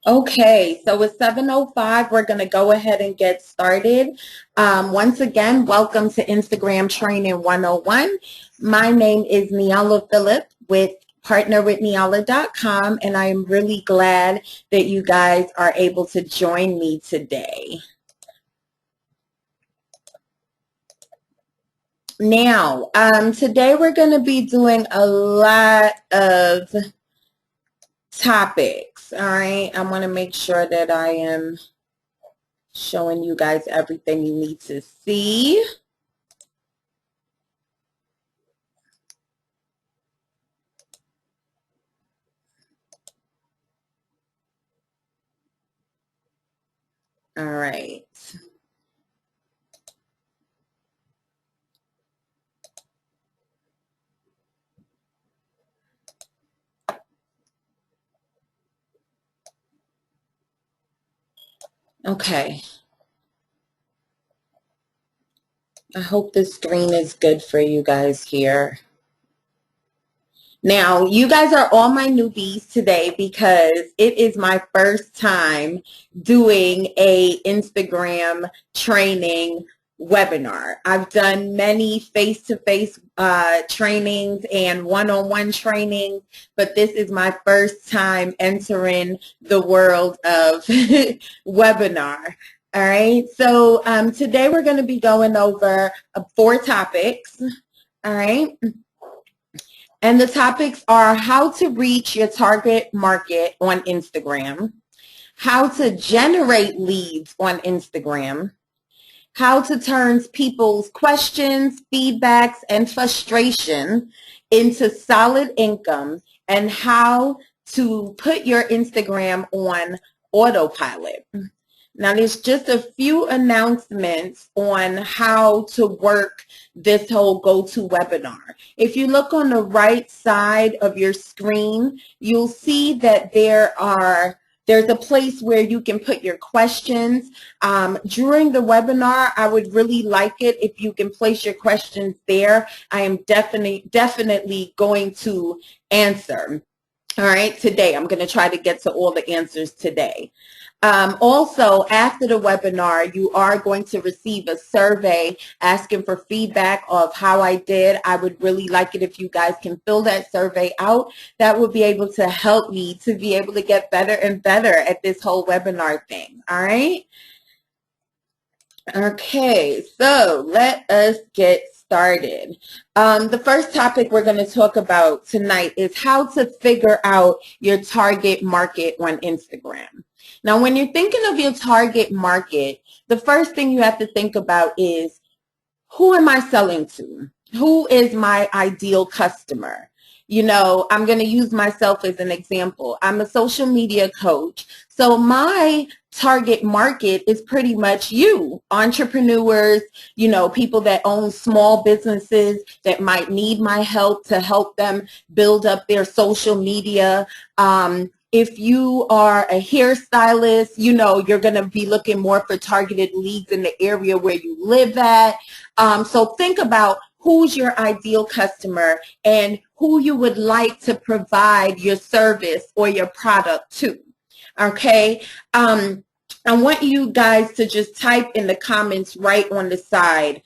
Okay, so it's 7:05. We're going to go ahead and get started. Once again, welcome to Instagram Training 101. My name is Niala Phillip with partnerwithniala.com, and I am really glad that you guys are able to join me today. Now, today we're going to be doing a lot of topics. All right, I want to make sure that I am showing you guys everything you need to see. All right. Okay. I hope the screen is good for you guys here. Now, you guys are all my newbies today because it is my first time doing a Instagram training webinar. I've done many face-to-face trainings and one-on-one trainings, but this is my first time entering the world of webinar. All right, so today we're going to be going over 4 topics. All right. And the topics are how to reach your target market on Instagram, how to generate leads on Instagram, how to turn people's questions, feedbacks, and frustration into solid income, and how to put your Instagram on autopilot. Now, there's just a few announcements on how to work this whole GoToWebinar. If you look on the right side of your screen, you'll see that there's a place where you can put your questions. During the webinar, I would really like it if you can place your questions there. I am definitely going to answer. All right, today I'm going to try to get to all the answers today. Also, after the webinar, you are going to receive a survey asking for feedback of how I did. I would really like it if you guys can fill that survey out. That would be able to help me to be able to get better and better at this whole webinar thing. All right? Okay, so let us get started. The first topic we're going to talk about tonight is how to figure out your target market on Instagram. Now, when you're thinking of your target market, the first thing you have to think about is, who am I selling to? Who is my ideal customer? You know, I'm going to use myself as an example. I'm a social media coach. So my target market is pretty much you, entrepreneurs, you know, people that own small businesses that might need my help to help them build up their social media. If you are a hairstylist, you know, you're going to be looking more for targeted leads in the area where you live at. So think about who's your ideal customer and who you would like to provide your service or your product to. Okay. I want you guys to just type in the comments right on the side.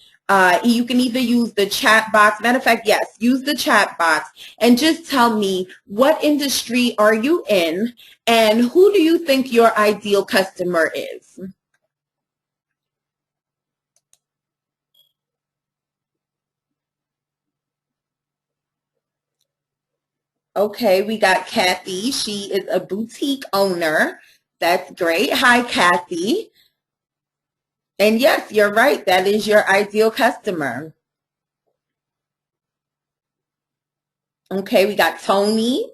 You can either use the chat box. Matter of fact, yes, use the chat box and just tell me, what industry are you in and who do you think your ideal customer is? Okay, we got Kathy. She is a boutique owner. That's great. Hi, Kathy. And yes, you're right. That is your ideal customer. Okay, we got Tony.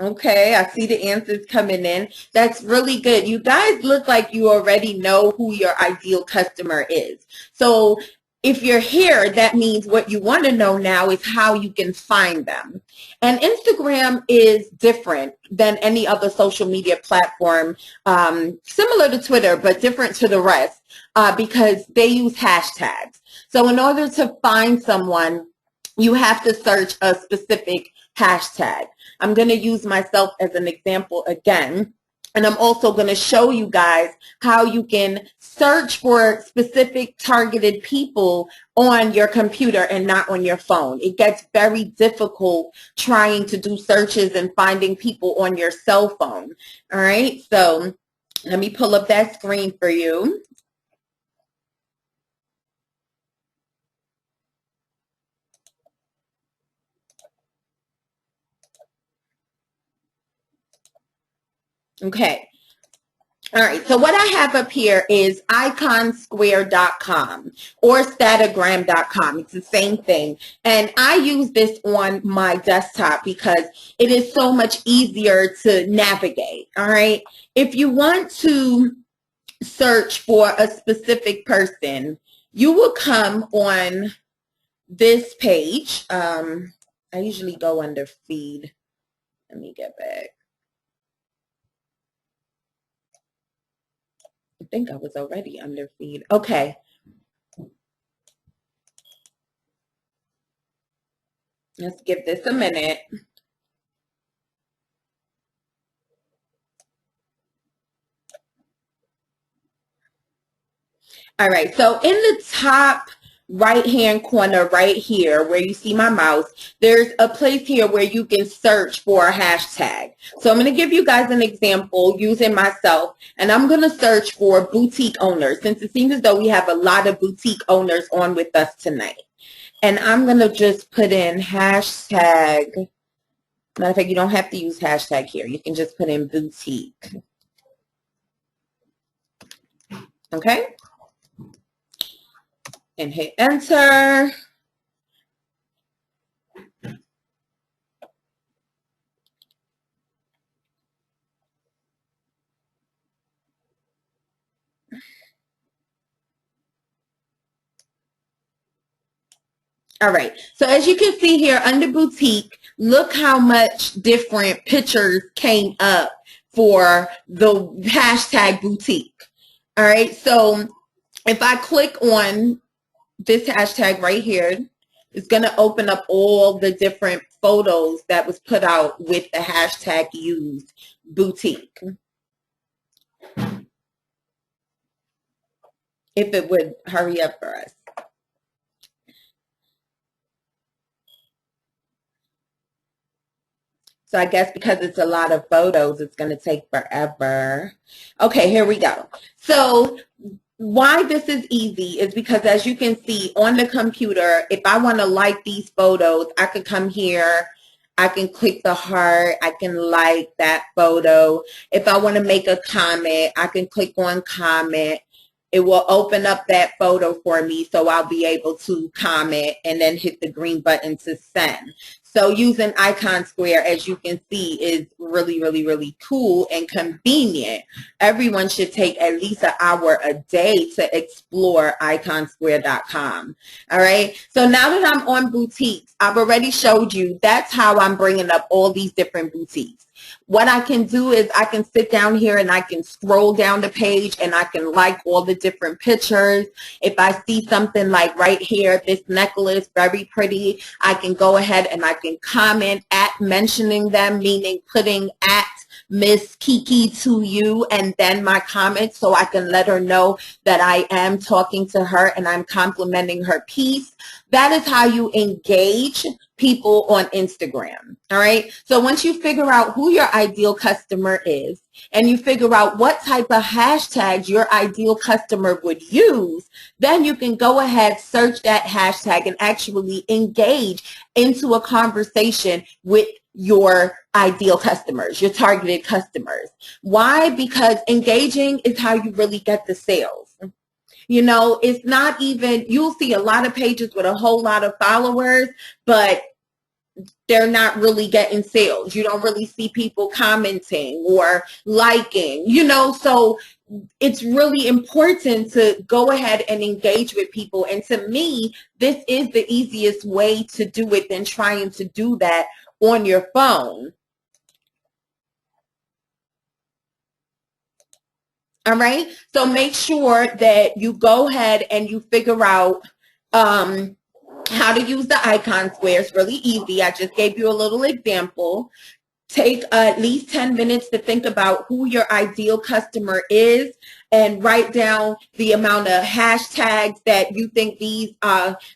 Okay, I see the answers coming in. That's really good. You guys look like you already know who your ideal customer is. So if you're here, that means what you want to know now is how you can find them. And Instagram is different than any other social media platform, similar to Twitter, but different to the rest because they use hashtags. So in order to find someone, you have to search a specific hashtag. I'm going to use myself as an example again. And I'm also going to show you guys how you can search for specific targeted people on your computer and not on your phone. It gets very difficult trying to do searches and finding people on your cell phone. All right, so let me pull up that screen for you. Okay. All right, so what I have up here is iconsquare.com or statagram.com. It's the same thing. And I use this on my desktop because it is so much easier to navigate. All right. If you want to search for a specific person, you will come on this page. I usually go under feed. Let me get back. I think I was already under feed. Okay. Let's give this a minute. All right. So in the top right-hand corner right here where you see my mouse, there's a place here where you can search for a hashtag. So I'm going to give you guys an example using myself, and I'm going to search for boutique owners since it seems as though we have a lot of boutique owners on with us tonight. And I'm going to just put in hashtag. Matter of fact, you don't have to use hashtag here. You can just put in boutique. Okay? And hit enter. All right. So as you can see here under boutique, look how much different pictures came up for the hashtag boutique. All right. So if I click on this hashtag right here, it's going to open up all the different photos that was put out with the hashtag used boutique. If it would hurry up for us. So I guess because it's a lot of photos, it's going to take forever. Okay, here we go. So why this is easy is because as you can see on the computer, if I want to like these photos, I can come here. I can click the heart. I can like that photo. If I want to make a comment, I can click on comment. It will open up that photo for me, so I'll be able to comment and then hit the green button to send. So using Icon Square, as you can see, is really, really, really cool and convenient. Everyone should take at least an hour a day to explore iconsquare.com. All right. So now that I'm on boutiques, I've already showed you that's how I'm bringing up all these different boutiques. What I can do is I can sit down here and I can scroll down the page and I can like all the different pictures. If I see something like right here, this necklace, very pretty, I can go ahead and I can comment at mentioning them, meaning putting at Miss Kiki to you and then my comment so I can let her know that I am talking to her and I'm complimenting her piece. That is how you engage people on Instagram. All right. So once you figure out who your ideal customer is and you figure out what type of hashtags your ideal customer would use, then you can go ahead, search that hashtag and actually engage into a conversation with your ideal customers, your targeted customers. Why? Because engaging is how you really get the sales. You know, it's not even, you'll see a lot of pages with a whole lot of followers, but they're not really getting sales. You don't really see people commenting or liking, you know, so it's really important to go ahead and engage with people. And to me, this is the easiest way to do it than trying to do that on your phone. All right. So make sure that you go ahead and you figure out how to use the icon square is really easy. I just gave you a little example. Take at least 10 minutes to think about who your ideal customer is and write down the amount of hashtags that you think these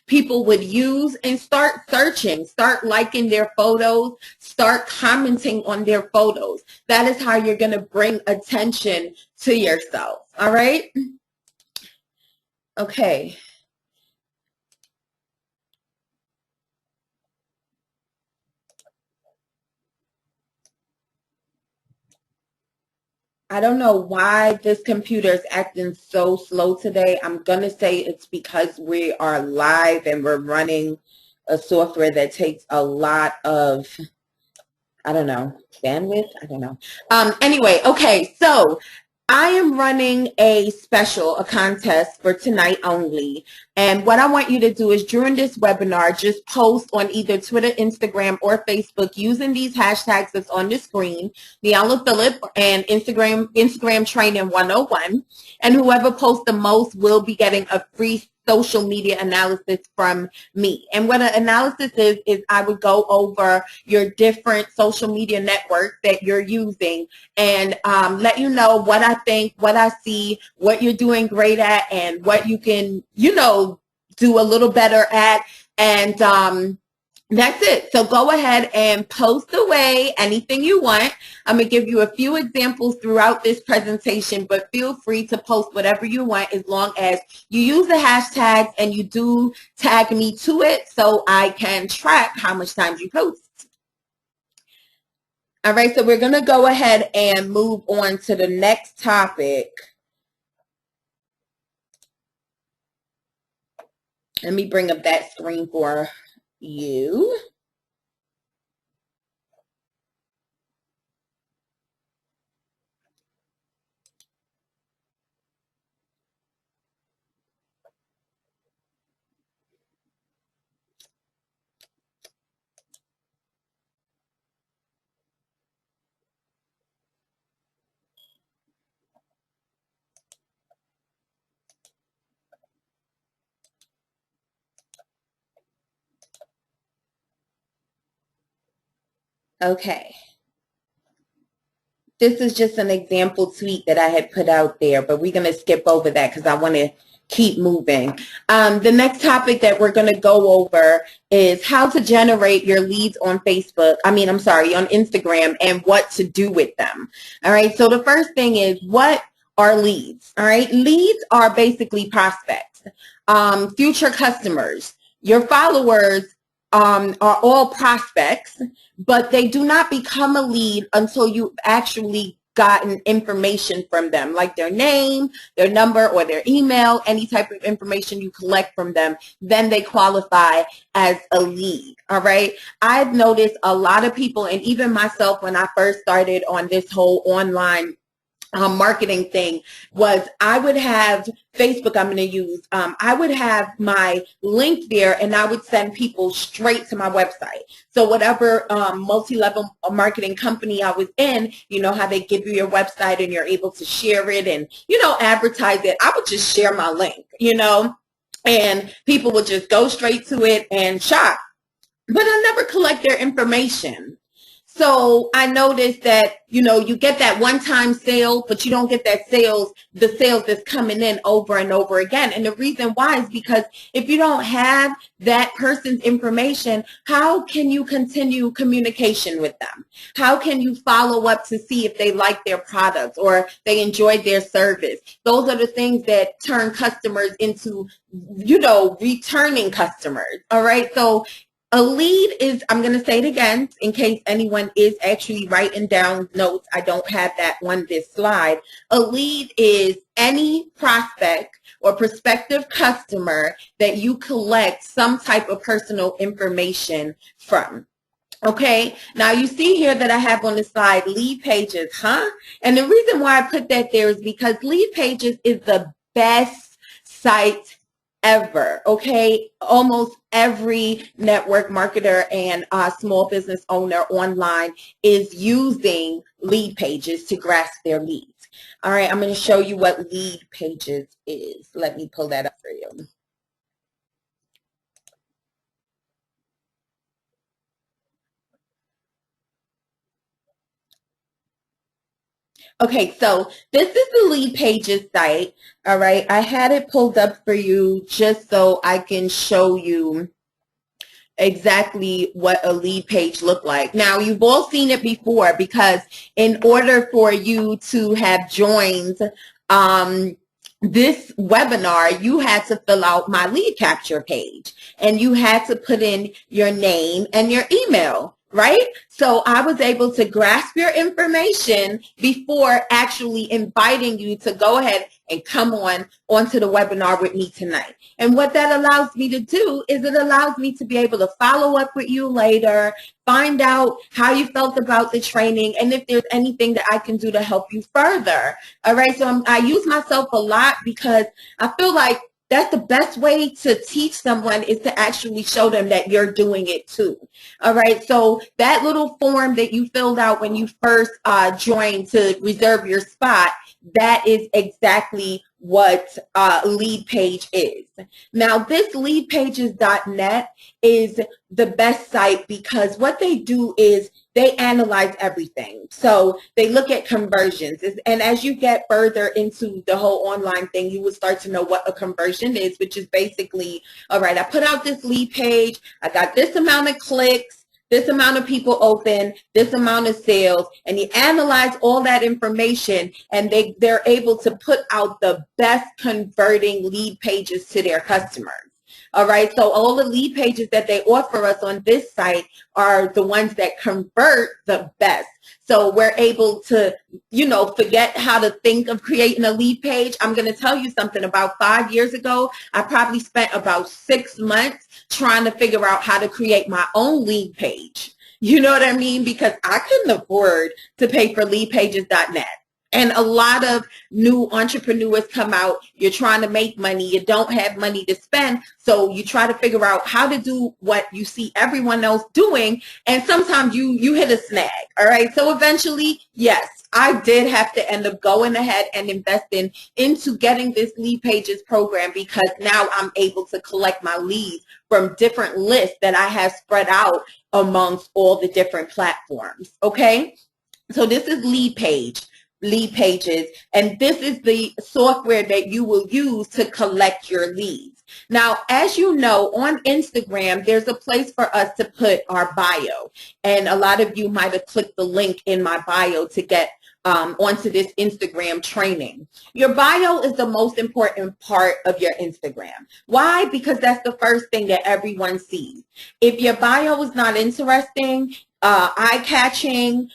people would use, and start searching, start liking their photos, start commenting on their photos. That is how you're going to bring attention to yourself. All right? Okay. I don't know why this computer is acting so slow today. I'm going to say it's because we are live and we're running a software that takes a lot of, I don't know, bandwidth? I don't know. Anyway, okay, so I am running a special, a contest for tonight only. And what I want you to do is during this webinar, just post on either Twitter, Instagram, or Facebook using these hashtags that's on the screen, Niala Phillip and Instagram Training 101. And whoever posts the most will be getting a free social media analysis from me. And what an analysis is I would go over your different social media networks that you're using and let you know what I think, what I see, what you're doing great at, and what you can, do a little better at. And that's it. So go ahead and post away anything you want. I'm going to give you a few examples throughout this presentation, but feel free to post whatever you want as long as you use the hashtags and you do tag me to it so I can track how much times you post. All right, so we're going to go ahead and move on to the next topic. Let me bring up that screen for you. Okay. This is just an example tweet that I had put out there, but we're going to skip over that because I want to keep moving. The next topic that we're going to go over is how to generate your leads on Facebook. On Instagram, and what to do with them. All right. So the first thing is, what are leads? All right. Leads are basically prospects, future customers. Your followers are all prospects, but they do not become a lead until you've actually gotten information from them, like their name, their number, or their email, any type of information you collect from them. Then they qualify as a lead. All right. I've noticed a lot of people, and even myself when I first started on this whole online marketing thing, was I would have Facebook, I'm going to use, I would have my link there and I would send people straight to my website. So whatever multi-level marketing company I was in, you know how they give you your website and you're able to share it and, advertise it. I would just share my link, and people would just go straight to it and shop. But I never collect their information. So I noticed that, you get that one-time sale, but you don't get the sales that's coming in over and over again. And the reason why is because if you don't have that person's information, how can you continue communication with them? How can you follow up to see if they like their products or they enjoyed their service? Those are the things that turn customers into, returning customers. All right. So a lead is, I'm going to say it again in case anyone is actually writing down notes. I don't have that on this slide. A lead is any prospect or prospective customer that you collect some type of personal information from. Okay, now you see here that I have on the slide lead pages, And the reason why I put that there is because lead pages is the best site ever. Okay, almost every network marketer and small business owner online is using lead pages to grasp their leads. All right, I'm going to show you what lead pages is. Let me pull that up for you. Okay, so this is the Lead Pages site. All right, I had it pulled up for you just so I can show you exactly what a lead page look like. Now, you've all seen it before because in order for you to have joined this webinar, you had to fill out my lead capture page and you had to put in your name and your email, right? So I was able to grasp your information before actually inviting you to go ahead and come onto the webinar with me tonight. And what that allows me to do is it allows me to be able to follow up with you later, find out how you felt about the training, and if there's anything that I can do to help you further. All right, so I use myself a lot because I feel like that's the best way to teach someone is to actually show them that you're doing it too. All right, so that little form that you filled out when you first joined to reserve your spot, that is exactly what lead page is. Now, this leadpages.net is the best site because what they do is they analyze everything. So they look at conversions. And as you get further into the whole online thing, you will start to know what a conversion is, which is basically, all right, I put out this lead page, I got this amount of clicks, this amount of people open, this amount of sales, and you analyze all that information and they're able to put out the best converting lead pages to their customers. All right, so all the lead pages that they offer us on this site are the ones that convert the best. So we're able to, forget how to think of creating a lead page. I'm going to tell you something. About 5 years ago, I probably spent about 6 months trying to figure out how to create my own lead page. You know what I mean? Because I couldn't afford to pay for leadpages.net. And a lot of new entrepreneurs come out, you're trying to make money, you don't have money to spend, so you try to figure out how to do what you see everyone else doing, and sometimes you hit a snag, all right? So eventually, yes, I did have to end up going ahead and investing into getting this Lead Pages program because now I'm able to collect my leads from different lists that I have spread out amongst all the different platforms, okay? So this is Lead Pages, and this is the software that you will use to collect your leads. Now, as you know, on Instagram, there's a place for us to put our bio, and a lot of you might have clicked the link in my bio to get onto this Instagram training. Your bio is the most important part of your Instagram. Why? Because that's the first thing that everyone sees. If your bio is not interesting, eye-catching,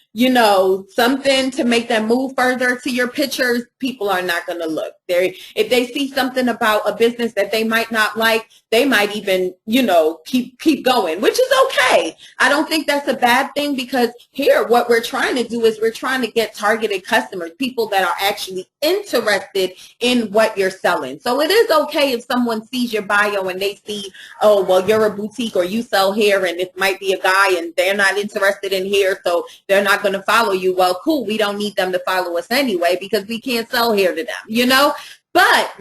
something to make them move further to your pictures, people are not going to look. If they see something about a business that they might not like, they might even, keep going, which is okay. I don't think that's a bad thing because here, what we're trying to do is we're trying to get targeted customers, people that are actually interested in what you're selling. So it is okay if someone sees your bio and they see, oh, well, you're a boutique or you sell hair and it might be a guy and they're not interested in hair, so they're not going to follow you. Well, cool. We don't need them to follow us anyway because we can't sell hair to them, But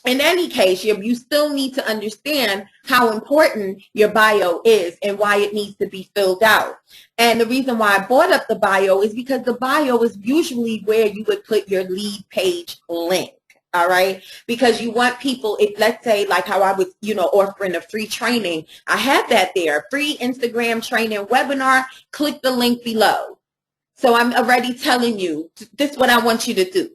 in any case, you still need to understand how important your bio is and why it needs to be filled out. And the reason why I brought up the bio is because the bio is usually where you would put your lead page link. All right, because you want people, if let's say like how I was, offering a free training, I have that there, free Instagram training webinar, click the link below. So I'm already telling you, this is what I want you to do.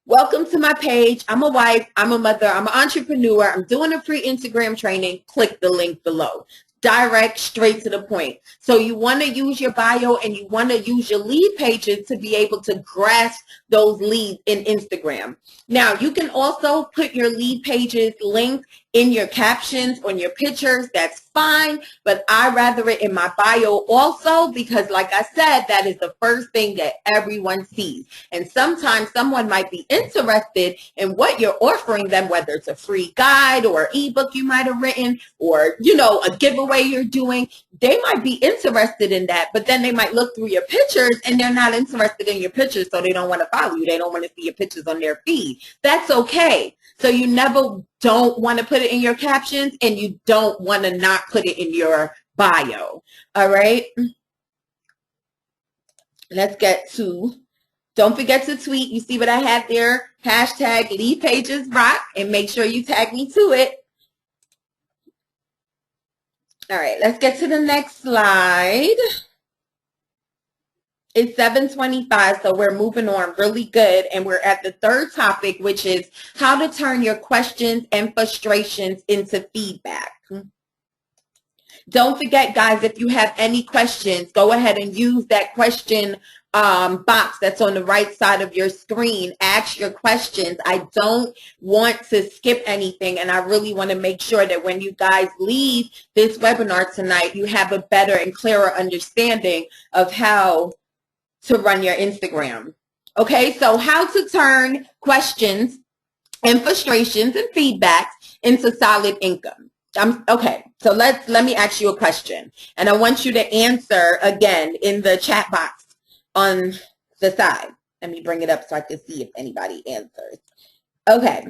Welcome to my page. I'm a wife, I'm a mother, I'm an entrepreneur. I'm doing a free Instagram training. Click the link below. Direct, straight to the point. So you want to use your bio and you want to use your lead pages to be able to grasp those leads in Instagram. Now, you can also put your lead pages link in your captions, on your pictures. That's fine, but I rather it in my bio also because, like I said, that is the first thing that everyone sees. And sometimes someone might be interested in what you're offering them, whether it's a free guide or ebook you might have written or, a giveaway you're doing. They might be interested in that, but then they might look through your pictures and they're not interested in your pictures, so they don't want to follow you. They don't want to see your pictures on their feed. That's okay. So you never don't want to put it in your captions and you don't want to not put it in your bio. All right. Let's get to Don't forget to tweet. You see what I had there? Hashtag lead pages rock, and make sure you tag me to it. All right, let's get to the next slide. It's 7:25, so we're moving on really good. And we're at the third topic, which is how to turn your questions and frustrations into feedback. Don't forget, guys, if you have any questions, go ahead and use that question box that's on the right side of your screen. Ask your questions. I don't want to skip anything, and I really want to make sure that when you guys leave this webinar tonight, you have a better and clearer understanding of how to run your Instagram. Okay, so how to turn questions and frustrations and feedbacks into solid income. Okay, so let me ask you a question, and I want you to answer again in the chat box on the side. Let me bring it up so I can see if anybody answers. Okay,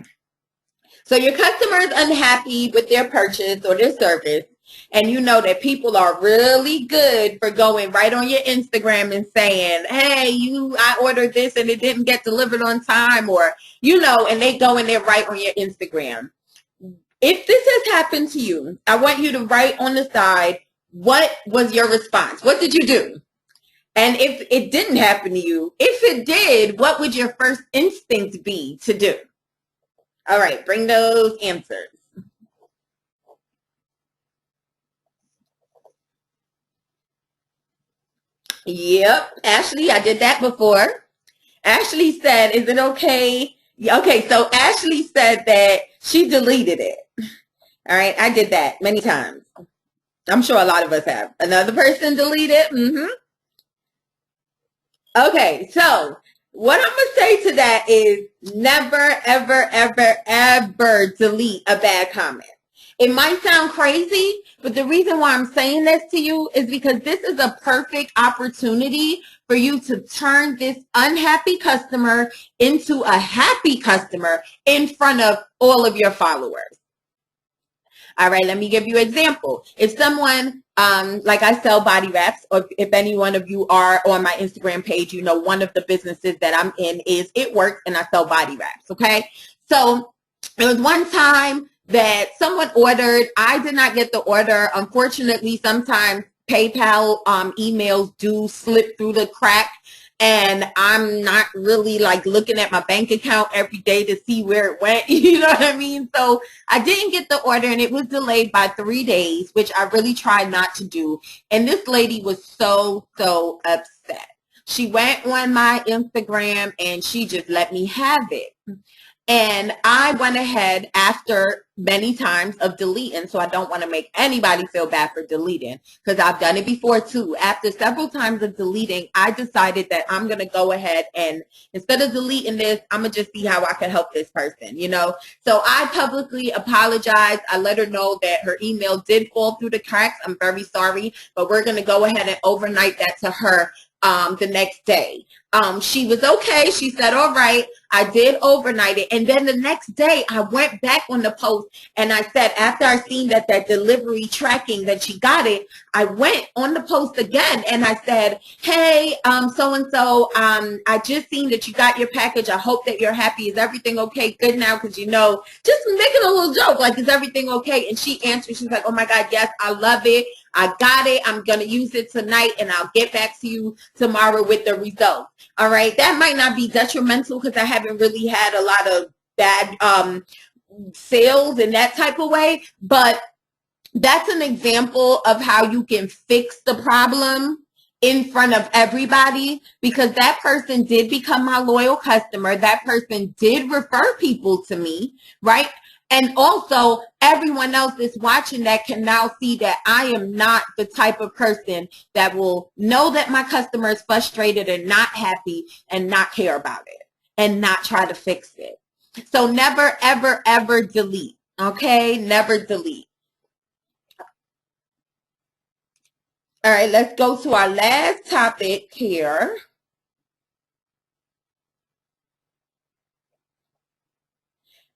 so your customer is unhappy with their purchase or their service, and you know that people are really good for going right on your Instagram and saying, hey, I ordered this and it didn't get delivered on time, or, and they go in there right on your Instagram. If this has happened to you, I want you to write on the side, what was your response? What did you do? And if it didn't happen to you, if it did, what would your first instinct be to do? All right, bring those answers. Yep, Ashley, I did that before. Ashley said, is it okay? Okay, so Ashley said that she deleted it. All right, I did that many times. I'm sure a lot of us have. Another person deleted. Okay, so what I'm going to say to that is never, ever, ever, ever delete a bad comment. It might sound crazy, but the reason why I'm saying this to you is because this is a perfect opportunity for you to turn this unhappy customer into a happy customer in front of all of your followers. All right, let me give you an example. If someone, like I sell body wraps, or if any one of you are on my Instagram page, one of the businesses that I'm in is It Works, and I sell body wraps, okay? So there was one time that someone ordered. I did not get the order. Unfortunately, sometimes PayPal emails do slip through the crack. And I'm not really like looking at my bank account every day to see where it went. You know what I mean? So I didn't get the order, and it was delayed by 3 days, which I really tried not to do. And this lady was so upset. She went on my Instagram and she just let me have it. And I went ahead after many times of deleting, so I don't want to make anybody feel bad for deleting, because I've done it before too. After several times of deleting, I decided that I'm going to go ahead and instead of deleting this, I'm going to just see how I can help this person, So I publicly apologized. I let her know that her email did fall through the cracks. I'm very sorry, but we're going to go ahead and overnight that to her the next day. She was okay. She said, all right. I did overnight it. And then the next day I went back on the post and I said, after I seen that delivery tracking that she got it, I went on the post again and I said, hey, so-and-so, I just seen that you got your package. I hope that you're happy. Is everything okay? Good now? Because, just making a little joke, like, is everything okay? And she answered, she's like, oh my God, yes, I love it. I got it. I'm going to use it tonight, and I'll get back to you tomorrow with the results. All right. That might not be detrimental because I haven't really had a lot of bad sales in that type of way. But that's an example of how you can fix the problem in front of everybody, because that person did become my loyal customer. That person did refer people to me, right? And also, everyone else that's watching that can now see that I am not the type of person that will know that my customer is frustrated and not happy and not care about it and not try to fix it. So never, ever, ever delete, okay? Never delete. All right, let's go to our last topic here.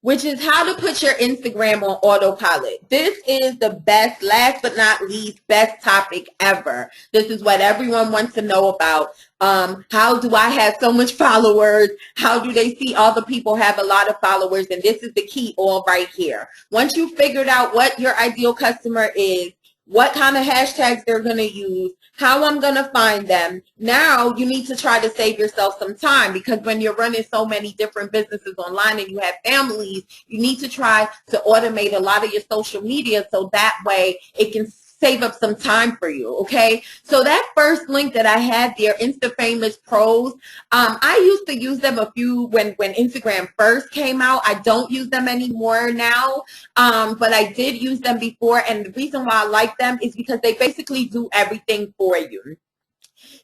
which is how to put your Instagram on autopilot. This is the best, last but not least, best topic ever. This is what everyone wants to know about. How do I have so much followers? How do they see other people have a lot of followers? And this is the key all right here. Once you figured out what your ideal customer is, what kind of hashtags they're going to use, how I'm going to find them. Now you need to try to save yourself some time, because when you're running so many different businesses online and you have families, you need to try to automate a lot of your social media so that way it can save up some time for you, okay? So that first link that I had there, Insta-Famous Pros, I used to use them when Instagram first came out. I don't use them anymore now, but I did use them before, and the reason why I like them is because they basically do everything for you.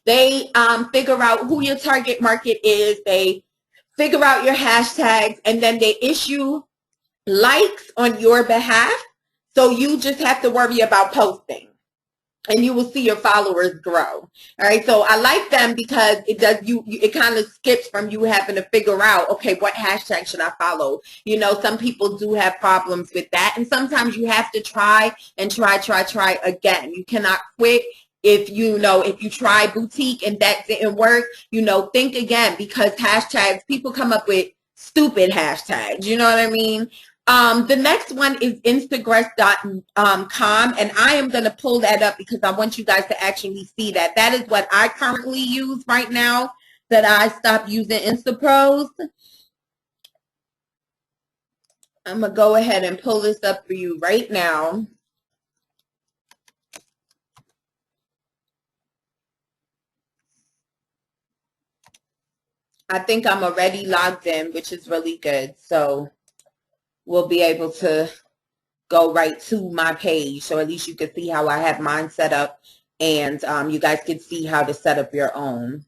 They figure out who your target market is, they figure out your hashtags, and then they issue likes on your behalf. So you just have to worry about posting, and you will see your followers grow. All right. So I like them because it kind of skips from you having to figure out, okay, what hashtag should I follow? You know, some people do have problems with that. And sometimes you have to try and try again. You cannot quit. If you try boutique and that didn't work, think again, because hashtags, people come up with stupid hashtags. You know what I mean? The next one is Instagress.com, and I am going to pull that up because I want you guys to actually see that. That is what I currently use right now that I stopped using Instapros. I'm going to go ahead and pull this up for you right now. I think I'm already logged in, which is really good. So we'll be able to go right to my page. So at least you can see how I have mine set up, and you guys can see how to set up your own.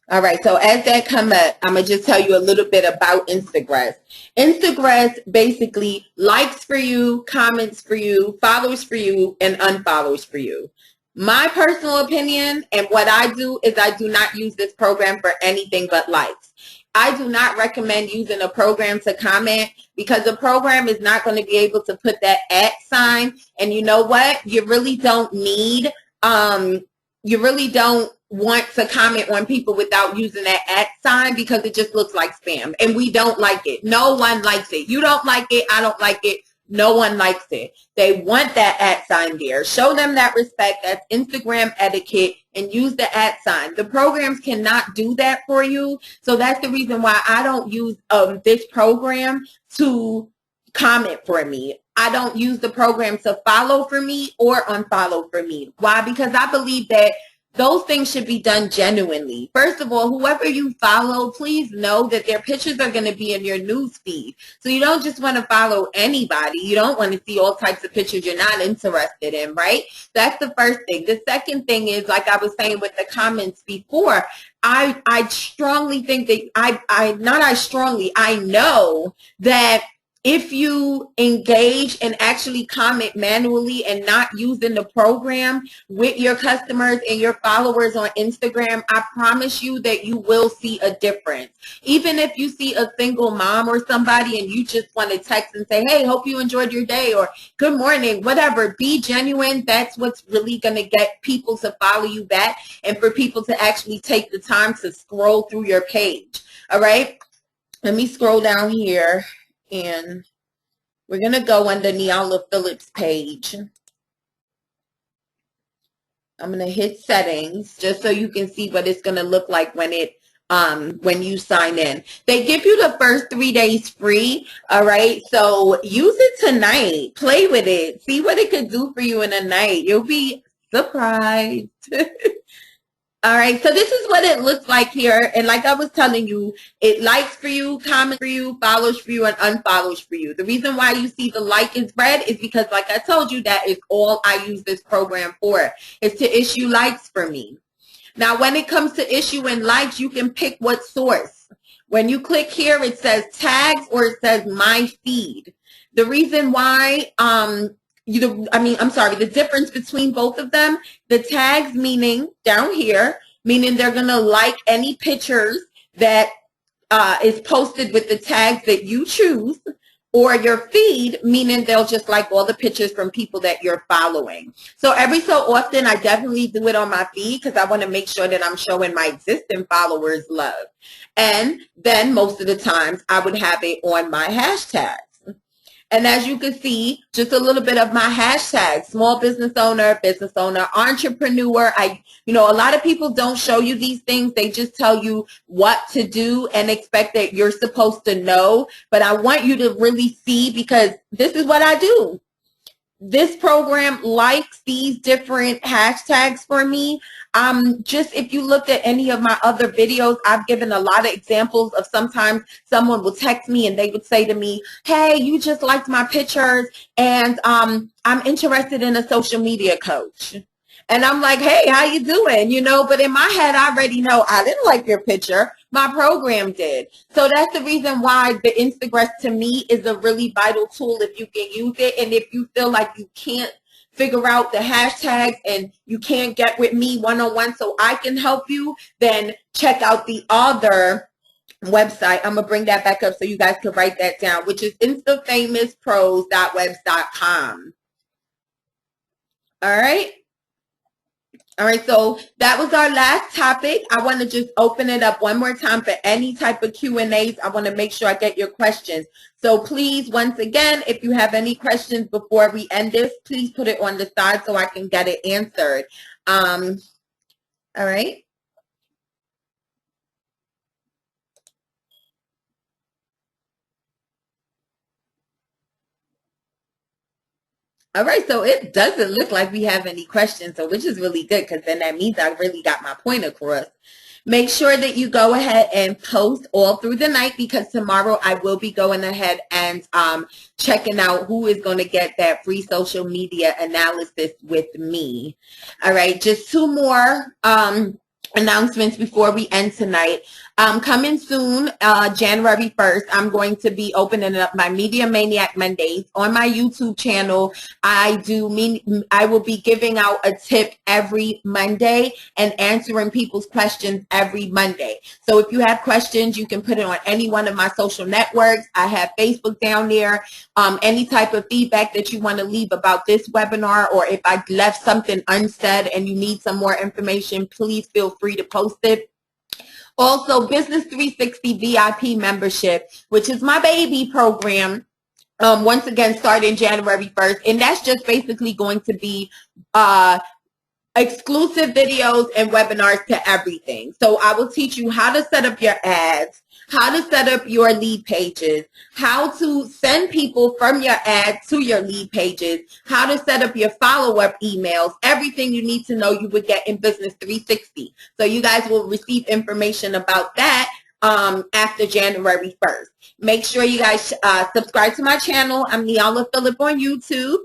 All right, so as that come up, I'm going to just tell you a little bit about Instagress. Instagress basically likes for you, comments for you, follows for you, and unfollows for you. My personal opinion and what I do is I do not use this program for anything but likes. I do not recommend using a program to comment, because the program is not going to be able to put that @ sign. And you know what? You really don't need, you really don't want to comment on people without using that @ sign, because it just looks like spam, and we don't like it. No one likes it. You don't like it. I don't like it. No one likes it. They want that @ sign there. Show them that respect. That's Instagram etiquette, and use the @ sign. The programs cannot do that for you. So that's the reason why I don't use this program to comment for me. I don't use the program to follow for me or unfollow for me. Why? Because I believe that those things should be done genuinely. First of all, whoever you follow, please know that their pictures are going to be in your news feed. So you don't just want to follow anybody. You don't want to see all types of pictures you're not interested in, right? That's the first thing. The second thing is, like I was saying with the comments before, I strongly think that I know that if you engage and actually comment manually and not using the program with your customers and your followers on Instagram, I promise you that you will see a difference. Even if you see a single mom or somebody and you just want to text and say, hey, hope you enjoyed your day, or good morning, whatever, be genuine. That's what's really going to get people to follow you back, and for people to actually take the time to scroll through your page. All right, let me scroll down here. And we're going to go under Neala Phillips' page. I'm going to hit settings just so you can see what it's going to look like when you sign in. They give you the first 3 days free. All right. So use it tonight. Play with it. See what it could do for you in a night. You'll be surprised. All right, so this is what it looks like here. And like I was telling you, it likes for you, comments for you, follows for you, and unfollows for you. The reason why you see the like is red is because, like I told you, that is all I use this program for, is to issue likes for me. Now, when it comes to issuing likes, you can pick what source. When you click here, it says tags or it says my feed. The reason why the difference between both of them, the tags meaning down here, meaning they're going to like any pictures that is posted with the tags that you choose, or your feed, meaning they'll just like all the pictures from people that you're following. So every so often, I definitely do it on my feed because I want to make sure that I'm showing my existing followers love. And then most of the times, I would have it on my hashtags. And as you can see, just a little bit of my hashtags: small business owner, entrepreneur. A lot of people don't show you these things. They just tell you what to do and expect that you're supposed to know. But I want you to really see, because this is what I do. This program likes these different hashtags for me. Just if you looked at any of my other videos, I've given a lot of examples of sometimes someone will text me and they would say to me, hey, you just liked my pictures and I'm interested in a social media coach. And I'm like, hey, how you doing? But in my head, I already know I didn't like your picture. My program did. So that's the reason why the Instagram to me is a really vital tool if you can use it. And if you feel like you can't figure out the hashtags and you can't get with me one-on-one so I can help you, then check out the other website. I'm going to bring that back up so you guys can write that down, which is instafamouspros.webs.com. All right. All right, so that was our last topic. I want to just open it up one more time for any type of Q&As. I want to make sure I get your questions. So please, once again, if you have any questions before we end this, please put it on the side so I can get it answered. All right. All right, so it doesn't look like we have any questions, so which is really good because then that means I really got my point across. Make sure that you go ahead and post all through the night, because tomorrow I will be going ahead and checking out who is going to get that free social media analysis with me. All right, just two more announcements before we end tonight. Coming soon, January 1st, I'm going to be opening up my Media Maniac Mondays on my YouTube channel. I will be giving out a tip every Monday and answering people's questions every Monday. So if you have questions, you can put it on any one of my social networks. I have Facebook down there. Any type of feedback that you want to leave about this webinar, or if I left something unsaid and you need some more information, please feel free to post it. Also, Business 360 VIP membership, which is my baby program, once again, starting January 1st. And that's just basically going to be exclusive videos and webinars to everything. So I will teach you how to set up your ads, how to set up your lead pages, how to send people from your ads to your lead pages, how to set up your follow-up emails, everything you need to know you would get in Business 360. So you guys will receive information about that after January 1st. Make sure you guys subscribe to my channel. I'm Niala Phillip on YouTube.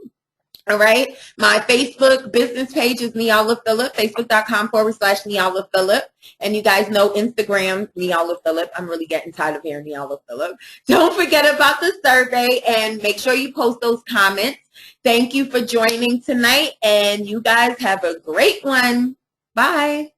All right. My Facebook business page is Niala Phillip, facebook.com/Niala Phillip. And you guys know Instagram, Niala Phillip. I'm really getting tired of hearing Niala Phillip. Don't forget about the survey and make sure you post those comments. Thank you for joining tonight, and you guys have a great one. Bye.